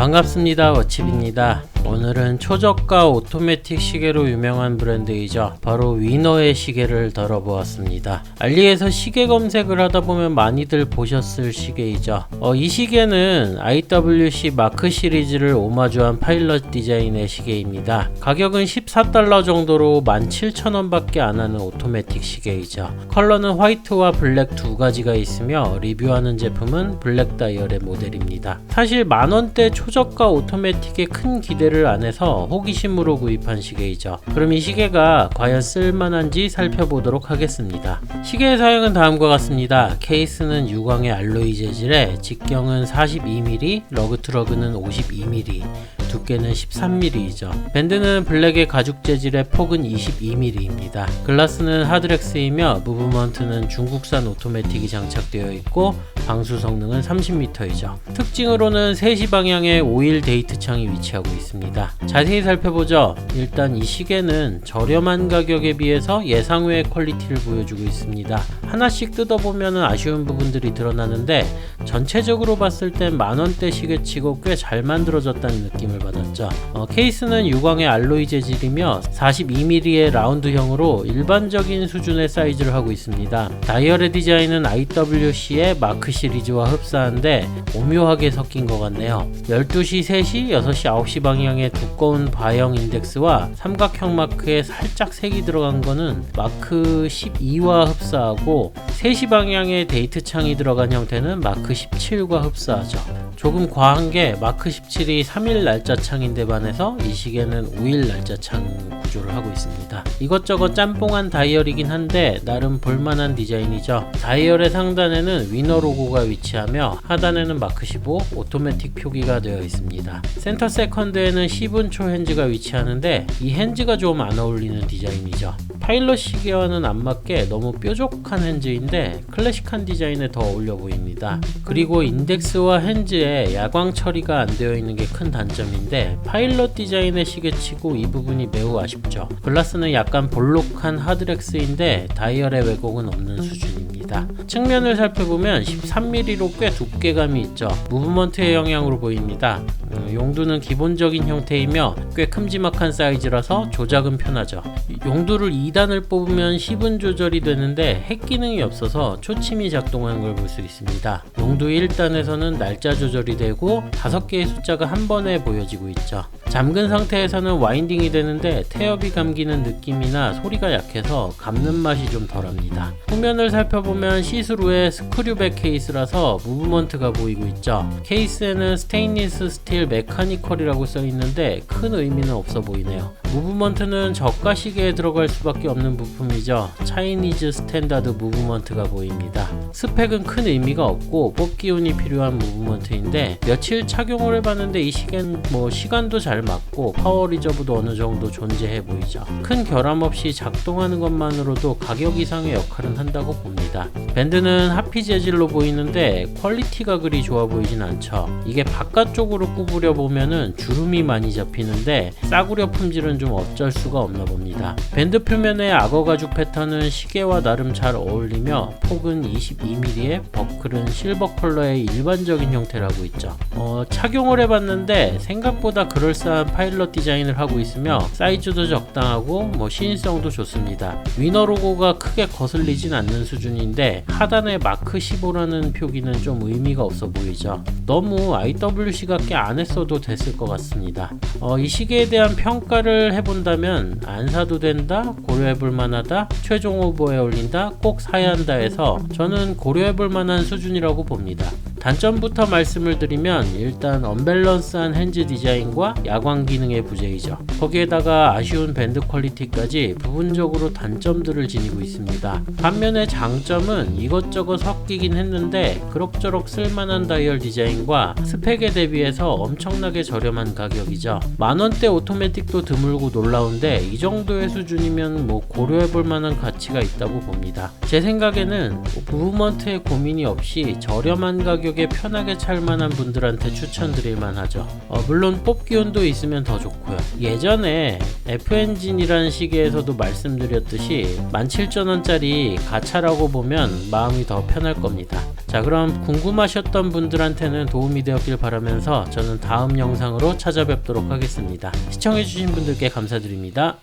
반갑습니다. 워칩입니다. 오늘은 초저가 오토매틱 시계로 유명한 브랜드이죠. 바로 위너의 시계를 다뤄보았습니다. 알리에서 시계 검색을 하다보면 많이들 보셨을 시계이죠. 이 시계는 IWC 마크 시리즈를 오마주한 파일럿 디자인의 시계입니다. 가격은 14달러 정도로 17,000원 밖에 안하는 오토매틱 시계이죠. 컬러는 화이트와 블랙 두 가지가 있으며 리뷰하는 제품은 블랙 다이얼의 모델입니다. 사실 만원대 초저가 오토매틱에 큰 기대를 안 해서 호기심으로 구입한 시계이죠. 그럼 이 시계가 과연 쓸만한지 살펴보도록 하겠습니다. 시계의 사양은 다음과 같습니다. 케이스는 유광의 알로이 재질에 직경은 42mm, 러그트러그는 52mm, 두께는 13mm이죠. 밴드는 블랙의 가죽 재질의 폭은 22mm입니다. 글라스는 하드렉스이며 무브먼트는 중국산 오토매틱이 장착되어 있고 방수 성능은 30m이죠. 특징으로는 3시 방향에 오일 데이트 창이 위치하고 있습니다. 자세히 살펴보죠. 일단 이 시계는 저렴한 가격에 비해서 예상외의 퀄리티를 보여주고 있습니다. 하나씩 뜯어보면 아쉬운 부분들이 드러나는데 전체적으로 봤을 땐 만원대 시계치고 꽤 잘 만들어졌다는 느낌을 받았죠. 케이스는 유광의 알로이 재질이며 42mm의 라운드형으로 일반적인 수준의 사이즈를 하고 있습니다. 다이얼의 디자인은 IWC의 마크 시리즈와 흡사한데 오묘하게 섞인 것 같네요. 12시, 3시, 6시, 9시 방향의 두꺼운 바형 인덱스와 삼각형 마크에 살짝 색이 들어간 거는 마크 12와 흡사하고 3시 방향의 데이트 창이 들어간 형태는 마크 17과 흡사하죠. 조금 과한 게 마크 17이 3일 날짜 창인데 반해서 이 시계는 5일 날짜 창 구조를 하고 있습니다. 이것저것 짬뽕한 다이얼이긴 한데 나름 볼만한 디자인이죠. 다이얼의 상단에는 위너 로고가 위치하며 하단에는 마크 15 오토매틱 표기가 되어 있습니다. 센터 세컨드에는 10분 핸즈가 위치하는데 이 핸즈가 좀 안 어울리는 디자인이죠. 파일럿 시계와는 안 맞게 너무 뾰족한 핸즈인데 클래식한 디자인에 더 어울려 보입니다. 그리고 인덱스와 핸즈에 야광 처리가 안 되어 있는 게 큰 단점인데 파일럿 디자인의 시계치고 이 부분이 매우 아쉽죠. 글라스는 약간 볼록한 하드렉스인데 다이얼의 왜곡은 없는 수준입니다. 측면을 살펴보면 13mm로 꽤 두께감이 있죠. 무브먼트의 영향으로 보입니다. 용두는 기본적인 형태이며 꽤 큼지막한 사이즈라서 조작은 편하죠. 용두를 2단을 뽑으면 10분 조절이 되는데 핵 기능이 없어서 초침이 작동하는 걸 볼 수 있습니다. 용두 1단에서는 날짜 조절이 되고 5개의 숫자가 한 번에 보여지고 있죠. 잠근 상태에서는 와인딩이 되는데 태엽이 감기는 느낌이나 소리가 약해서 감는 맛이 좀 덜합니다. 후면을 살펴보면 시스루의 스크류백 케이스라서 무브먼트가 보이고 있죠. 케이스에는 스테인리스 스틸 메카니컬이라고 써있는데 큰 의미는 없어 보이네요. 무브먼트는 저가 시계에 들어갈 수밖에 없는 부품이죠. 차이니즈 스탠다드 무브먼트가 보입니다. 스펙은 큰 의미가 없고 뽑기 운이 필요한 무브먼트인데 며칠 착용을 해봤는데 이 시계는 시간도 잘 맞고 파워 리저브도 어느 정도 존재해 보이죠. 큰 결함 없이 작동하는 것만으로도 가격 이상의 역할은 한다고 봅니다. 밴드는 하피 재질로 보이는데 퀄리티가 그리 좋아 보이진 않죠. 이게 바깥쪽으로 구부려 보면은 주름이 많이 잡히는데 싸구려 품질은 좀 어쩔 수가 없나 봅니다. 밴드 표면의 악어 가죽 패턴은 시계와 나름 잘 어울리며 폭은 22mm의 버클은 실버 컬러의 일반적인 형태라고 있죠. 착용을 해봤는데 생각보다 그럴싸한 파일럿 디자인을 하고 있으며 사이즈도 적당하고 시인성도 좋습니다. 위너 로고가 크게 거슬리진 않는 수준인데 하단에 마크 15라는 표기는 좀 의미가 없어 보이죠. 너무 IWC 같게 안 했어도 됐을 것 같습니다. 이 시계에 대한 평가를 해본다면 안 사도 된다, 고려해볼 만하다, 최종 후보에 올린다, 꼭 사야 한다 해서 저는 고려해볼 만한 수준이라고 봅니다. 단점부터 말씀을 드리면 일단 언밸런스한 핸즈 디자인과 야광 기능의 부재이죠. 거기에다가 아쉬운 밴드 퀄리티까지 부분적으로 단점들을 지니고 있습니다. 반면에 장점은 이것저것 섞이긴 했는데 그럭저럭 쓸만한 다이얼 디자인과 스펙에 대비해서 엄청나게 저렴한 가격이죠. 만원대 오토매틱도 드물고 놀라운데 이 정도의 수준이면 고려해볼 만한 가치가 있다고 봅니다. 제 생각에는 무브먼트에 고민이 없이 저렴한 가격에 편하게 찰만한 분들한테 추천드릴 만하죠. 물론 뽑기운도 있으면 더 좋고요. 예전에 F엔진이라는 시계에서도 말씀드렸듯이 17,000원짜리 가차라고 보면 마음이 더 편할 겁니다. 자, 그럼 궁금하셨던 분들한테는 도움이 되었길 바라면서 저는 다음 영상으로 찾아뵙도록 하겠습니다. 시청해주신 분들께 감사드립니다.